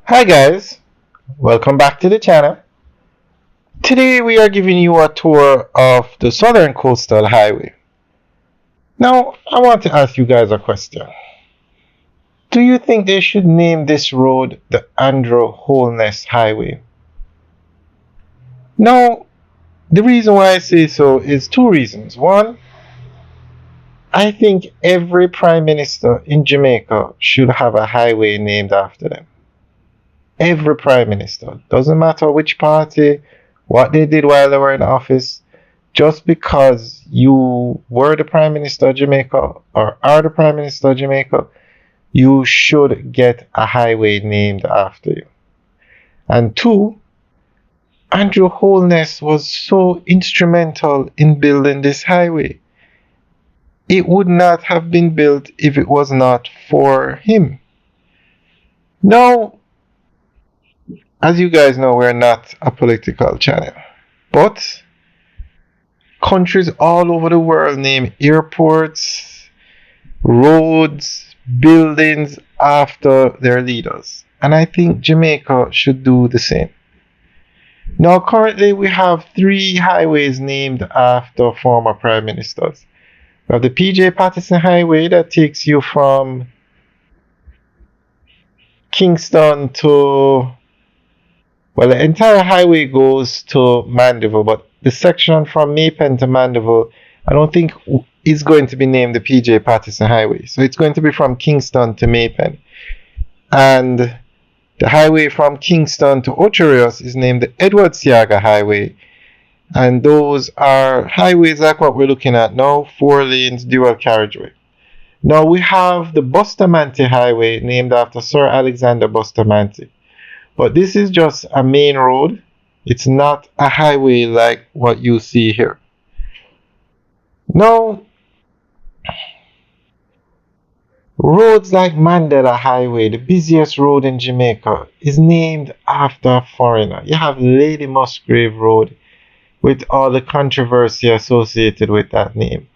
Hi guys, welcome back to the channel. Today we are giving you a tour of the Southern Coastal Highway. Now, I want to ask you guys a question. Do you think they should name this road the Andrew Holness Highway? Now, the reason why I say so is two reasons. One, I think every prime minister in Jamaica should have a highway named after them. Every prime minister. Doesn't matter which party, what they did while they were in office. Just because you were the prime minister of Jamaica or are the prime minister of Jamaica, you should get a highway named after you. And two, Andrew Holness was so instrumental in building this highway. It would not have been built if it was not for him. Now, as you guys know, we're not a political channel, but countries all over the world name airports, roads, buildings after their leaders. And I think Jamaica should do the same. Now, currently, we have three highways named after former prime ministers. We have the PJ Patterson Highway that takes you from Kingston to, well, the entire highway goes to Mandeville, but the section from Maypen to Mandeville, I don't think is going to be named the PJ Patterson Highway. So it's going to be from Kingston to Maypen. And the highway from Kingston to Ocho Rios is named the Edward Siaga Highway. And those are highways like what we're looking at now, 4 lanes, dual carriageway. Now we have the Bustamante Highway named after Sir Alexander Bustamante. But this is just a main road. It's not a highway like what you see here. Now, roads like Mandela Highway, the busiest road in Jamaica, is named after a foreigner. You have Lady Musgrave Road with all the controversy associated with that name.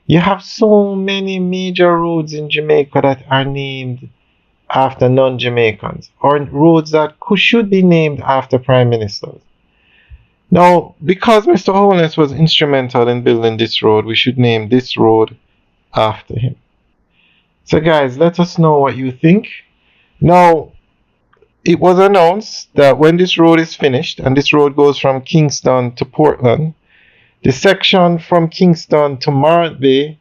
You have so many major roads in Jamaica that are named after non-Jamaicans, or roads that should be named after prime ministers. Now, because Mr. Holness was instrumental in building this road, we should name this road after him. So guys, let us know what you think. Now, it was announced that when this road is finished, and this road goes from Kingston to Portland, the section from Kingston to Morant Bay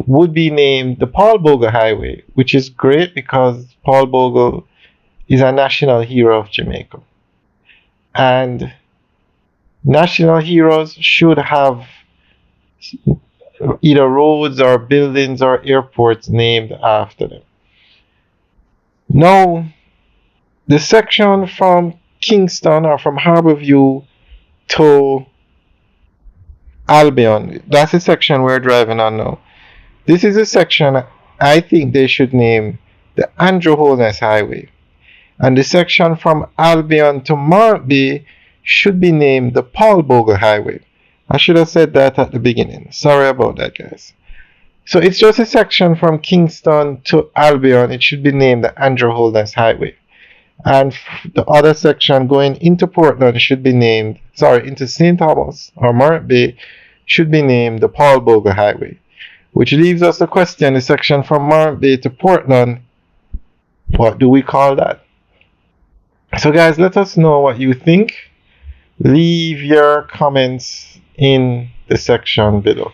would be named the Paul Bogle Highway, which is great because Paul Bogle is a national hero of Jamaica. And national heroes should have either roads or buildings or airports named after them. Now, the section from Kingston or from Harbourview to Albion, that's the section we're driving on now. This is a section I think they should name the Andrew Holness Highway. And the section from Albion to Morant Bay should be named the Paul Bogle Highway. I should have said that at the beginning. Sorry about that, guys. So it's just a section from Kingston to Albion. It should be named the Andrew Holness Highway. And the other section going into Portland should be named, into St. Thomas or Morant Bay should be named the Paul Bogle Highway. Which leaves us the question, the section from Morant Bay to Portland, what do we call that? So guys, let us know what you think. Leave your comments in the section below.